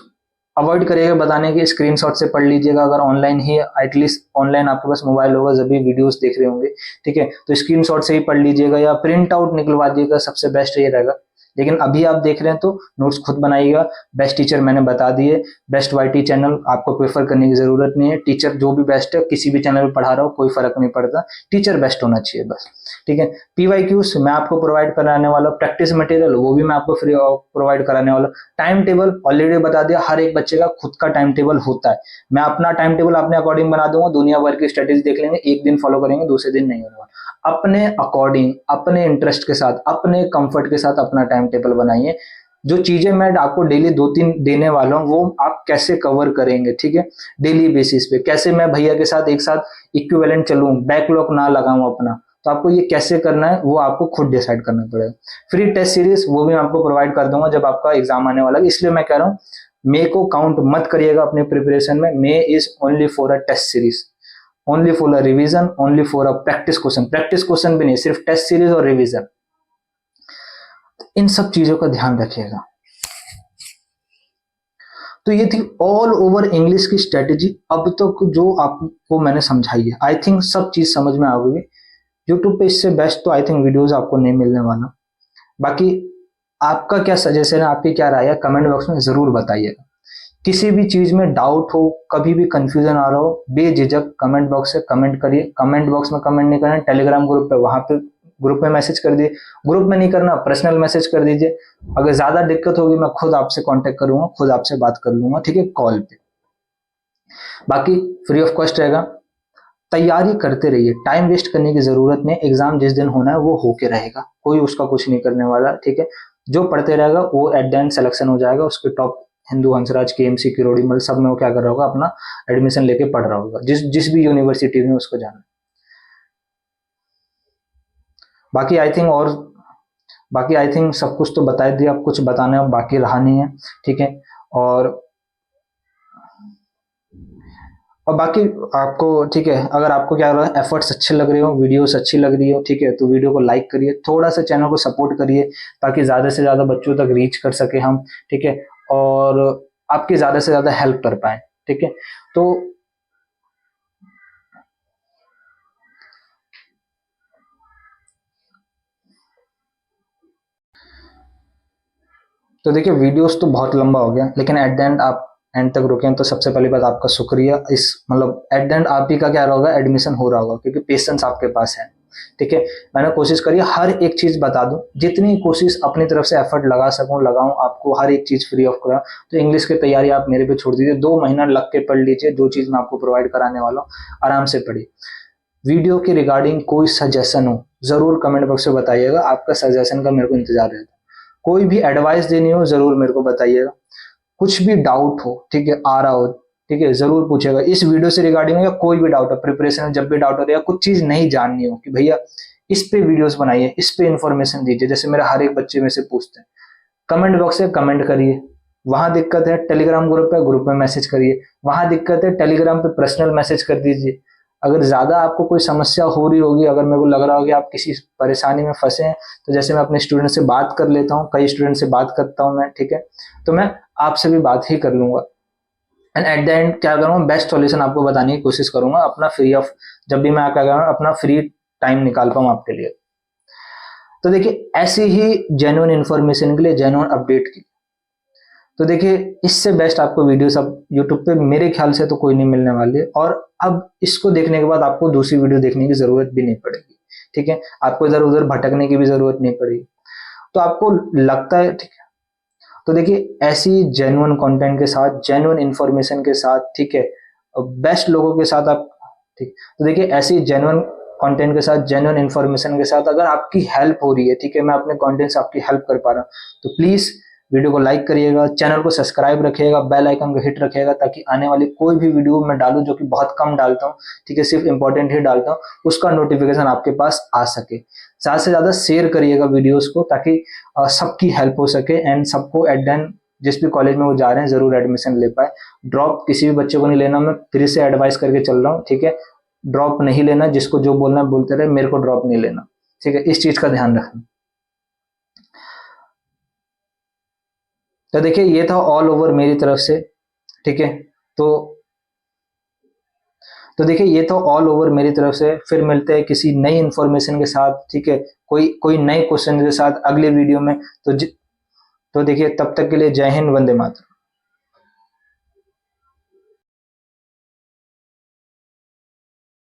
अवॉइड करिएगा बताने की, स्क्रीनशॉट से पढ़ लीजिएगा। अगर ऑनलाइन ही, एटलीस्ट ऑनलाइन आपके पास मोबाइल होगा जब भी वीडियोस देख रहे होंगे, ठीक है, तो स्क्रीनशॉट से ही पढ़ लीजिएगा या प्रिंट आउट निकलवा दीजिएगा, सबसे बेस्ट ये रहेगा। लेकिन अभी आप देख रहे हैं तो नोट्स खुद बनाइएगा। बेस्ट टीचर मैंने बता दिए, बेस्ट वाईटी चैनल आपको प्रेफर करने की जरूरत नहीं है। टीचर जो भी बेस्ट है, किसी भी चैनल पर पढ़ा रहा हो कोई फर्क नहीं पड़ता, टीचर बेस्ट होना चाहिए बस, ठीक है। पीवाईक्यूज मैं आपको प्रोवाइड कराने वाला, प्रैक्टिस मटेरियल वो भी मैं आपको फ्री प्रोवाइड कराने वाला। टाइम टेबल ऑलरेडी बता दिया, हर एक बच्चे का खुद का टाइम टेबल होता है। मैं अपना टाइम टेबल अपने अकॉर्डिंग बना दूंगा, दुनिया भर की स्टडीज देख लेंगे, एक दिन फॉलो करेंगे, दूसरे दिन नहीं होगा। अपने अकॉर्डिंग, अपने इंटरेस्ट के साथ, अपने कंफर्ट के साथ अपना टाइम टेबल बनाइए। जो चीजें मैं आपको डेली 2-3 देने वाला हूँ वो आप कैसे कवर करेंगे, ठीक है, डेली बेसिस पे कैसे मैं भैया के साथ एक साथ इक्विवेलेंट चलूं, बैकलॉग ना लगाऊं अपना, तो आपको ये कैसे करना है वो आपको खुद डिसाइड करना पड़ेगा। फ्री टेस्ट सीरीज वो भी मैं आपको प्रोवाइड कर दूंगा जब आपका एग्जाम आने वाला है, इसलिए मैं कह रहा हूँ मे को काउंट मत करिएगा अपने प्रिपरेशन में। May is only for a test series, only for a revision, only for a practice question भी नहीं, सिर्फ टेस्ट सीरीज और रिवीजन। इन सब चीजों का ध्यान रखिएगा। तो ये थी ऑल ओवर इंग्लिश की स्ट्रेटेजी अब तक जो आपको मैंने समझाई है। आई थिंक सब चीज समझ में आ गई। यूट्यूब पे इससे बेस्ट तो आई थिंक वीडियोस आपको नहीं मिलने वाला। बाकी आपका क्या सजेशन है, आपकी क्या राय है, कमेंट बॉक्स में जरूर बताइएगा। किसी भी चीज में डाउट हो, कभी भी कंफ्यूजन आ रहा हो, बेझिझक कमेंट बॉक्स से कमेंट करिए। कमेंट बॉक्स में कमेंट नहीं करना, टेलीग्राम ग्रुप पे, वहां पे ग्रुप में मैसेज कर दिए। ग्रुप में नहीं करना, पर्सनल मैसेज कर दीजिए। अगर ज्यादा दिक्कत होगी मैं खुद आपसे कांटेक्ट करूंगा, खुद आपसे बात कर लूंगा, ठीक है, कॉल पे। बाकी फ्री ऑफ कॉस्ट रहेगा। तैयारी करते रहिए, टाइम वेस्ट करने की जरूरत नहीं। एग्जाम जिस दिन होना है वो होके रहेगा, कोई उसका कुछ नहीं करने वाला, ठीक है। जो पढ़ते रहेगा वो एट द एंड सिलेक्शन हो जाएगा, उसके टॉप हिंदू, हंसराज, केएमसी, किरोड़ीमल सब में वो क्या कर रहा होगा, अपना एडमिशन लेके पढ़ रहा होगा, जिस जिस भी यूनिवर्सिटी में उसको जाना। बाकी आई थिंक और बाकी आई थिंक सब कुछ तो बता दिया, अब कुछ बताना बाकी रहा नहीं है, ठीक है। और बाकी आपको, ठीक है, अगर आपको क्या लग रहा है, एफर्ट्स अच्छे लग रहे हो, वीडियोस अच्छी लग रही हो, ठीक है, तो वीडियो को लाइक करिए, थोड़ा सा चैनल को सपोर्ट करिए, ताकि ज्यादा से ज्यादा बच्चों तक रीच कर सके हम, ठीक है, और आपकी ज्यादा से ज्यादा हेल्प कर पाए, ठीक है। तो देखिए, वीडियोस तो बहुत लंबा हो गया, लेकिन एट द एंड आप एंड तक रुके हैं, तो सबसे पहली बात आपका शुक्रिया। इस मतलब एट द एंड आप ही का क्या रहा होगा, एडमिशन हो रहा होगा, क्योंकि पेशेंस आपके पास है, ठीक है। मैंने कोशिश करी हर एक चीज बता दूं, जितनी कोशिश अपनी तरफ से एफर्ट लगा सकूं लगाऊं, आपको हर एक चीज फ्री ऑफ करा। तो इंग्लिश की तैयारी आप मेरे पे छोड़ दीजिए, 2 महीना लग के पढ़ लीजिए, जो चीज मैं आपको प्रोवाइड कराने वाला हूँ, आराम से पढ़िए। वीडियो के रिगार्डिंग कोई सजेशन हो, जरूर कमेंट बॉक्स में बताइएगा, आपका सजेशन का मेरे को इंतजार रहता है। कोई भी एडवाइस देनी हो जरूर मेरे को बताइएगा। कुछ भी डाउट हो, ठीक है, आ रहा हो, ठीक है, जरूर पूछेगा। इस वीडियो से रिगार्डिंग या कोई भी डाउट हो, प्रिपरेशन में जब भी डाउट हो या कुछ चीज नहीं जाननी हो कि भैया इस पे वीडियोस बनाइए, इस पे इंफॉर्मेशन दीजिए, जैसे मेरा हर एक बच्चे में से पूछते हैं, कमेंट बॉक्स में कमेंट करिए। वहां दिक्कत है, टेलीग्राम ग्रुप में मैसेज करिए। वहां दिक्कत है, टेलीग्राम पे पर्सनल मैसेज कर दीजिए। अगर ज्यादा आपको कोई समस्या हो रही होगी, अगर मेरे को लग रहा होगा आप किसी परेशानी में फंसे हैं, तो जैसे मैं अपने स्टूडेंट से बात कर लेता हूँ, कई स्टूडेंट से बात करता हूँ मैं, ठीक है, तो मैं आपसे भी बात ही कर लूंगा। एंड एट द एंड क्या करूँगा, बेस्ट सॉल्यूशन आपको बताने की कोशिश करूंगा, अपना फ्री ऑफ, जब भी मैं क्या करूँगा, अपना फ्री टाइम निकाल पाऊँ आपके लिए। तो देखिए, ऐसी ही जेन्युइन इन्फॉर्मेशन के लिए, जेन्युइन अपडेट की, तो देखिए इससे बेस्ट आपको वीडियोस अब यूट्यूब पे मेरे ख्याल से तो कोई नहीं मिलने वाली है। और अब इसको देखने के बाद आपको दूसरी वीडियो देखने की जरूरत भी नहीं पड़ेगी, ठीक है, आपको इधर उधर भटकने की भी जरूरत नहीं पड़ेगी। तो आपको लगता है, ठीक है, तो देखिए ऐसी जेन्युइन कंटेंट के साथ, जेन्युइन इंफॉर्मेशन के साथ, ठीक है, बेस्ट लोगों के साथ आप, ठीक, तो देखिए ऐसी जेन्युइन कंटेंट के साथ, जेन्युइन इंफॉर्मेशन के साथ अगर आपकी हेल्प हो रही है, ठीक है, मैं अपने कंटेंट से आपकी हेल्प कर पा रहा हूँ, तो प्लीज वीडियो को लाइक करिएगा, चैनल को सब्सक्राइब रखिएगा, बेल आइकन को हिट रखिएगा, ताकि आने वाली कोई भी वीडियो मैं डालूं, जो कि बहुत कम डालता हूं, ठीक है, सिर्फ इंपॉर्टेंट ही डालता हूं, उसका नोटिफिकेशन आपके पास आ सके। ज्यादा से ज्यादा शेयर करिएगा वीडियोस को, ताकि सबकी हेल्प हो सके, एंड सबको एट द एंड जिस भी कॉलेज में वो जा रहे हैं जरूर एडमिशन ले पाए। ड्रॉप किसी भी बच्चे को नहीं लेना, मैं फिर से एडवाइस करके चल रहा हूँ, ठीक है, ड्रॉप नहीं लेना, जिसको जो बोलना है बोलते रहे, मेरे को ड्रॉप नहीं लेना, ठीक है, इस चीज का ध्यान रखना। तो देखिए ये था ऑल ओवर मेरी तरफ से, ठीक है, तो देखिए ये तो ऑल ओवर मेरी तरफ से। फिर मिलते हैं किसी नई इंफॉर्मेशन के साथ, ठीक है, कोई कोई नए क्वेश्चन के साथ अगले वीडियो में। तो देखिए तब तक के लिए जय हिंद, वंदे मातरम।